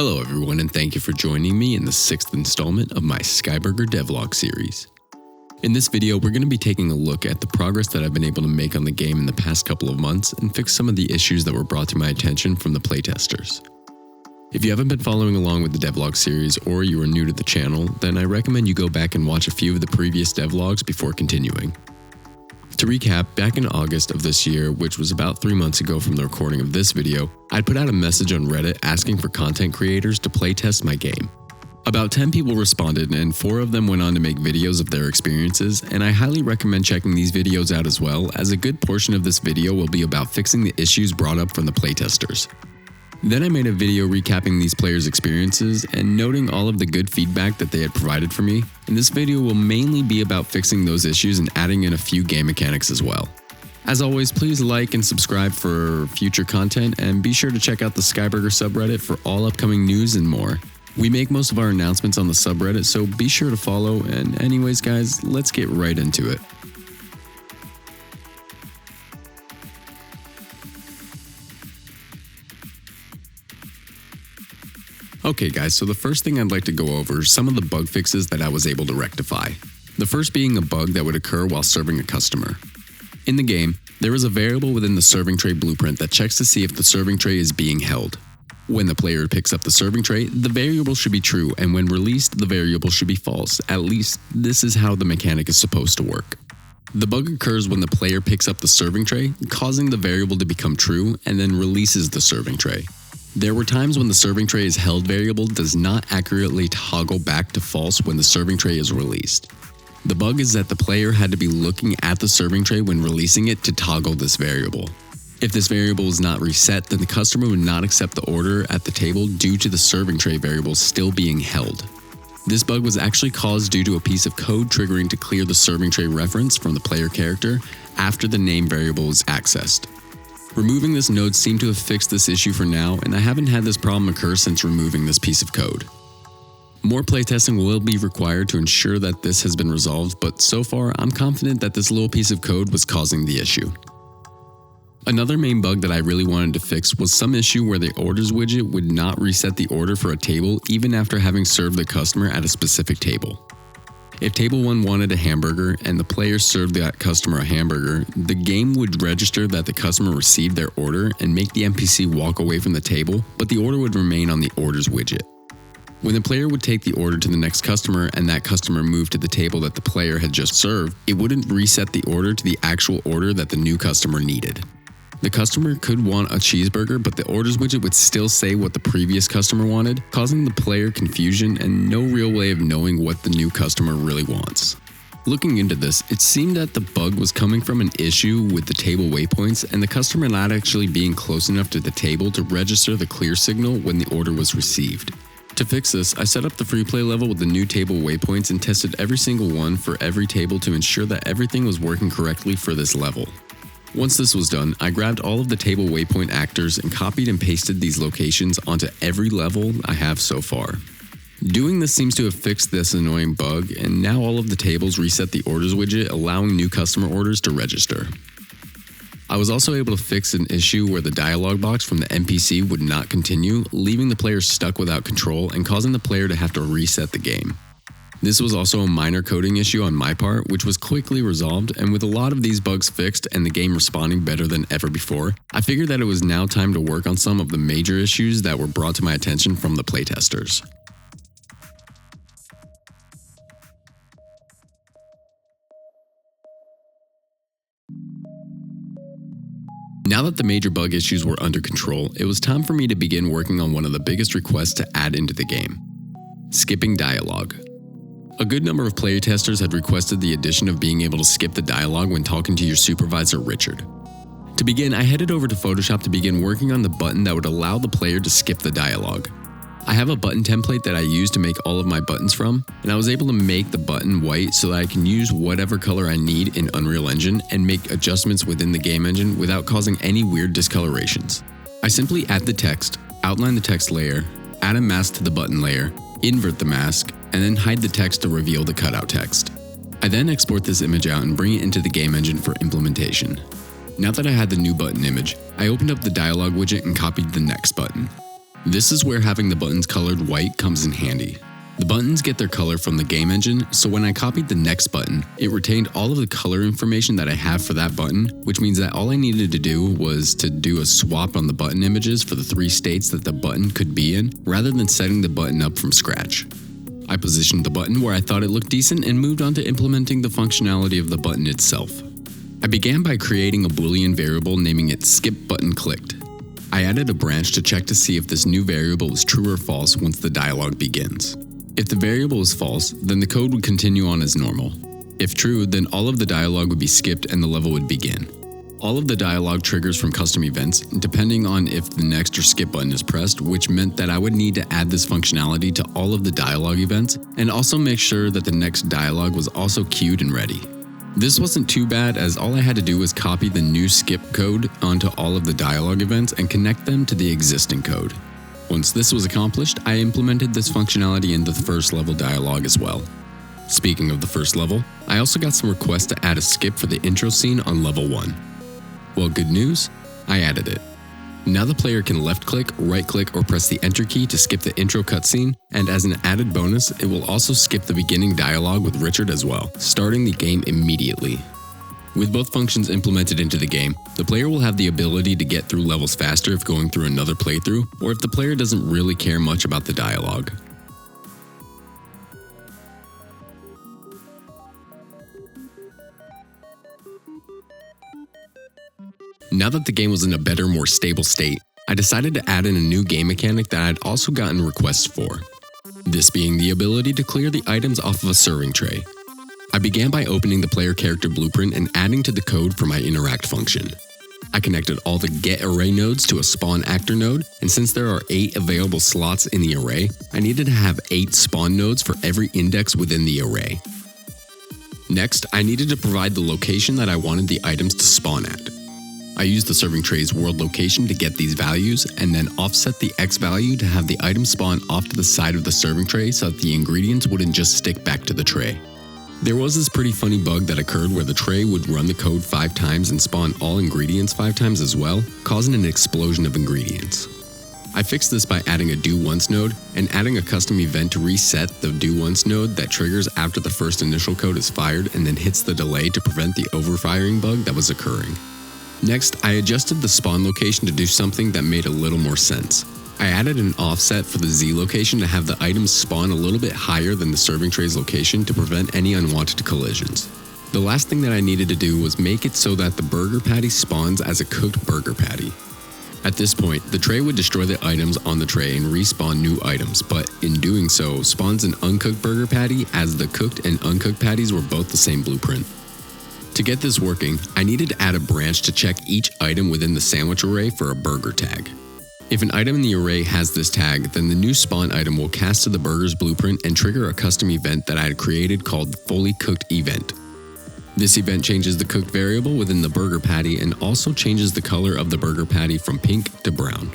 Hello everyone, and thank you for joining me in the 6th installment of my SkyBurger Devlog series. In this video, we're going to be taking a look at the progress that I've been able to make on the game in the past couple of months and fix some of the issues that were brought to my attention from the playtesters. If you haven't been following along with the devlog series or you are new to the channel, then I recommend you go back and watch a few of the previous devlogs before continuing. To recap, back in August of this year, which was about 3 months ago from the recording of this video, I put out a message on Reddit asking for content creators to playtest my game. About 10 people responded and 4 of them went on to make videos of their experiences, and I highly recommend checking these videos out as well, as a good portion of this video will be about fixing the issues brought up from the playtesters. Then I made a video recapping these players' experiences and noting all of the good feedback that they had provided for me, and this video will mainly be about fixing those issues and adding in a few game mechanics as well. As always, please like and subscribe for future content, and be sure to check out the SkyBurger subreddit for all upcoming news and more. We make most of our announcements on the subreddit, so be sure to follow, and anyways guys, let's get right into it. Okay guys, so the first thing I'd like to go over is some of the bug fixes that I was able to rectify. The first being a bug that would occur while serving a customer. In the game, there is a variable within the serving tray blueprint that checks to see if the serving tray is being held. When the player picks up the serving tray, the variable should be true, and when released, the variable should be false. At least, this is how the mechanic is supposed to work. The bug occurs when the player picks up the serving tray, causing the variable to become true, and then releases the serving tray. There were times when the serving tray is held variable does not accurately toggle back to false when the serving tray is released. The bug is that the player had to be looking at the serving tray when releasing it to toggle this variable. If this variable is not reset, then the customer would not accept the order at the table due to the serving tray variable still being held. This bug was actually caused due to a piece of code triggering to clear the serving tray reference from the player character after the name variable is accessed. Removing this node seemed to have fixed this issue for now, and I haven't had this problem occur since removing this piece of code. More playtesting will be required to ensure that this has been resolved, but so far I'm confident that this little piece of code was causing the issue. Another main bug that I really wanted to fix was some issue where the orders widget would not reset the order for a table even after having served the customer at a specific table. If Table 1 wanted a hamburger and the player served that customer a hamburger, the game would register that the customer received their order and make the NPC walk away from the table, but the order would remain on the orders widget. When the player would take the order to the next customer and that customer moved to the table that the player had just served, it wouldn't reset the order to the actual order that the new customer needed. The customer could want a cheeseburger, but the orders widget would still say what the previous customer wanted, causing the player confusion and no real way of knowing what the new customer really wants. Looking into this, it seemed that the bug was coming from an issue with the table waypoints and the customer not actually being close enough to the table to register the clear signal when the order was received. To fix this, I set up the free play level with the new table waypoints and tested every single one for every table to ensure that everything was working correctly for this level. Once this was done, I grabbed all of the table waypoint actors and copied and pasted these locations onto every level I have so far. Doing this seems to have fixed this annoying bug, and now all of the tables reset the orders widget, allowing new customer orders to register. I was also able to fix an issue where the dialog box from the NPC would not continue, leaving the player stuck without control and causing the player to have to reset the game. This was also a minor coding issue on my part, which was quickly resolved, and with a lot of these bugs fixed and the game responding better than ever before, I figured that it was now time to work on some of the major issues that were brought to my attention from the playtesters. Now that the major bug issues were under control, it was time for me to begin working on one of the biggest requests to add into the game: skipping dialogue. A good number of playtesters had requested the addition of being able to skip the dialogue when talking to your supervisor, Richard. To begin, I headed over to Photoshop to begin working on the button that would allow the player to skip the dialogue. I have a button template that I use to make all of my buttons from, and I was able to make the button white so that I can use whatever color I need in Unreal Engine and make adjustments within the game engine without causing any weird discolorations. I simply add the text, outline the text layer, add a mask to the button layer, invert the mask, and then hide the text to reveal the cutout text. I then export this image out and bring it into the game engine for implementation. Now that I had the new button image, I opened up the dialog widget and copied the next button. This is where having the buttons colored white comes in handy. The buttons get their color from the game engine, so when I copied the next button, it retained all of the color information that I have for that button, which means that all I needed to do was to do a swap on the button images for the 3 states that the button could be in, rather than setting the button up from scratch. I positioned the button where I thought it looked decent and moved on to implementing the functionality of the button itself. I began by creating a Boolean variable naming it skipButtonClicked. I added a branch to check to see if this new variable was true or false once the dialog begins. If the variable is false, then the code would continue on as normal. If true, then all of the dialog would be skipped and the level would begin. All of the dialog triggers from custom events, depending on if the next or skip button is pressed, which meant that I would need to add this functionality to all of the dialog events, and also make sure that the next dialog was also queued and ready. This wasn't too bad, as all I had to do was copy the new skip code onto all of the dialog events and connect them to the existing code. Once this was accomplished, I implemented this functionality into the first level dialog as well. Speaking of the first level, I also got some requests to add a skip for the intro scene on level 1. Well, good news, I added it. Now the player can left click, right click, or press the enter key to skip the intro cutscene, and as an added bonus, it will also skip the beginning dialogue with Richard as well, starting the game immediately. With both functions implemented into the game, the player will have the ability to get through levels faster if going through another playthrough, or if the player doesn't really care much about the dialogue. Now that the game was in a better, more stable state, I decided to add in a new game mechanic that I'd also gotten requests for. This being the ability to clear the items off of a serving tray. I began by opening the player character blueprint and adding to the code for my interact function. I connected all the get array nodes to a spawn actor node, and since there are 8 available slots in the array, I needed to have 8 spawn nodes for every index within the array. Next, I needed to provide the location that I wanted the items to spawn at. I used the serving tray's world location to get these values, and then offset the X value to have the item spawn off to the side of the serving tray so that the ingredients wouldn't just stick back to the tray. There was this pretty funny bug that occurred where the tray would run the code 5 times and spawn all ingredients 5 times as well, causing an explosion of ingredients. I fixed this by adding a do once node and adding a custom event to reset the do once node that triggers after the first initial code is fired and then hits the delay to prevent the overfiring bug that was occurring. Next, I adjusted the spawn location to do something that made a little more sense. I added an offset for the Z location to have the items spawn a little bit higher than the serving tray's location to prevent any unwanted collisions. The last thing that I needed to do was make it so that the burger patty spawns as a cooked burger patty. At this point, the tray would destroy the items on the tray and respawn new items, but in doing so, spawns an uncooked burger patty as the cooked and uncooked patties were both the same blueprint. To get this working, I needed to add a branch to check each item within the sandwich array for a burger tag. If an item in the array has this tag, then the new spawn item will cast to the burger's blueprint and trigger a custom event that I had created called Fully Cooked Event. This event changes the cooked variable within the burger patty and also changes the color of the burger patty from pink to brown.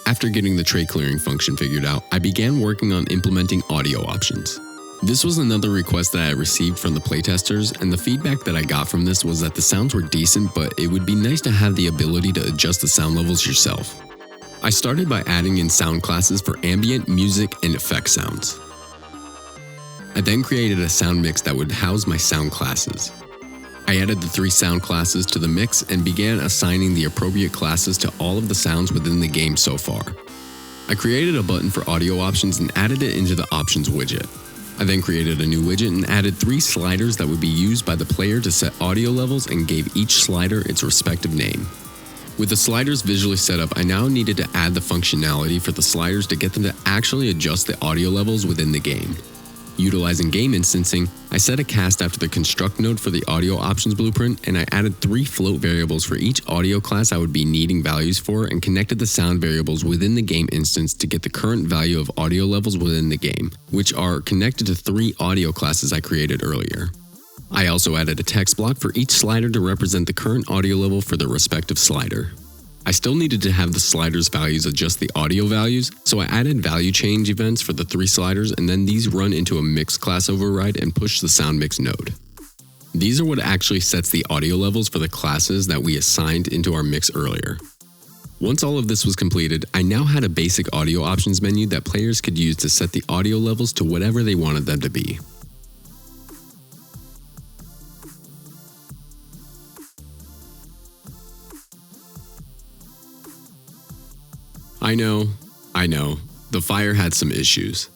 After getting the tray clearing function figured out, I began working on implementing audio options. This was another request that I received from the playtesters, and the feedback that I got from this was that the sounds were decent, but it would be nice to have the ability to adjust the sound levels yourself. I started by adding in sound classes for ambient, music, and effect sounds. I then created a sound mix that would house my sound classes. I added the 3 sound classes to the mix and began assigning the appropriate classes to all of the sounds within the game so far. I created a button for audio options and added it into the options widget. I then created a new widget and added 3 sliders that would be used by the player to set audio levels and gave each slider its respective name. With the sliders visually set up, I now needed to add the functionality for the sliders to get them to actually adjust the audio levels within the game. Utilizing game instancing, I set a cast after the construct node for the audio options blueprint, and I added 3 float variables for each audio class I would be needing values for and connected the sound variables within the game instance to get the current value of audio levels within the game, which are connected to 3 audio classes I created earlier. I also added a text block for each slider to represent the current audio level for the respective slider. I still needed to have the sliders values adjust the audio values, so I added value change events for the 3 sliders, and then these run into a mix class override and push the sound mix node. These are what actually sets the audio levels for the classes that we assigned into our mix earlier. Once all of this was completed, I now had a basic audio options menu that players could use to set the audio levels to whatever they wanted them to be. I know, the fire had some issues.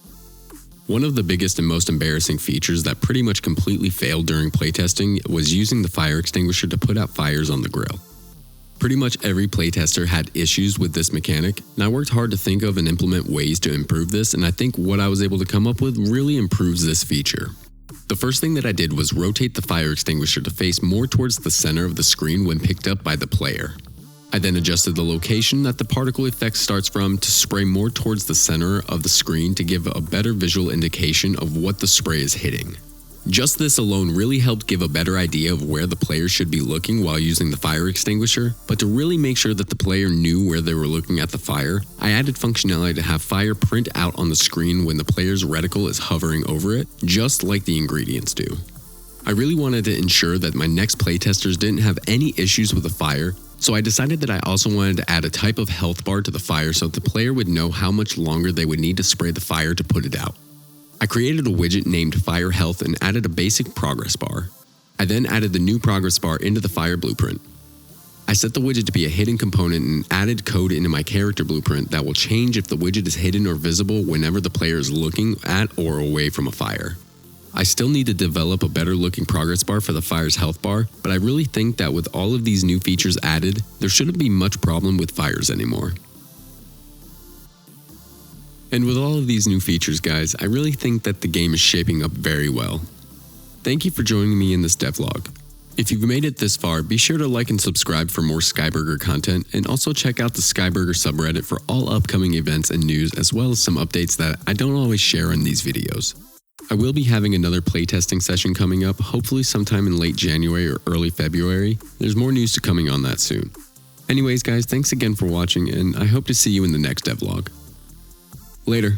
One of the biggest and most embarrassing features that pretty much completely failed during playtesting was using the fire extinguisher to put out fires on the grill. Pretty much every playtester had issues with this mechanic, and I worked hard to think of and implement ways to improve this, and I think what I was able to come up with really improves this feature. The first thing that I did was rotate the fire extinguisher to face more towards the center of the screen when picked up by the player. I then adjusted the location that the particle effect starts from to spray more towards the center of the screen to give a better visual indication of what the spray is hitting. Just this alone really helped give a better idea of where the player should be looking while using the fire extinguisher, but to really make sure that the player knew where they were looking at the fire, I added functionality to have fire print out on the screen when the player's reticle is hovering over it, just like the ingredients do. I really wanted to ensure that my next playtesters didn't have any issues with the fire, so I decided that I also wanted to add a type of health bar to the fire so that the player would know how much longer they would need to spray the fire to put it out. I created a widget named Fire Health and added a basic progress bar. I then added the new progress bar into the fire blueprint. I set the widget to be a hidden component and added code into my character blueprint that will change if the widget is hidden or visible whenever the player is looking at or away from a fire. I still need to develop a better looking progress bar for the fire's health bar, but I really think that with all of these new features added, there shouldn't be much problem with fires anymore. And with all of these new features, guys, I really think that the game is shaping up very well. Thank you for joining me in this devlog. If you've made it this far, be sure to like and subscribe for more SkyBurger content, and also check out the SkyBurger subreddit for all upcoming events and news, as well as some updates that I don't always share in these videos. I will be having another playtesting session coming up, hopefully sometime in late January or early February. There's more news to coming on that soon. Anyways, guys, thanks again for watching, and I hope to see you in the next devlog. Later.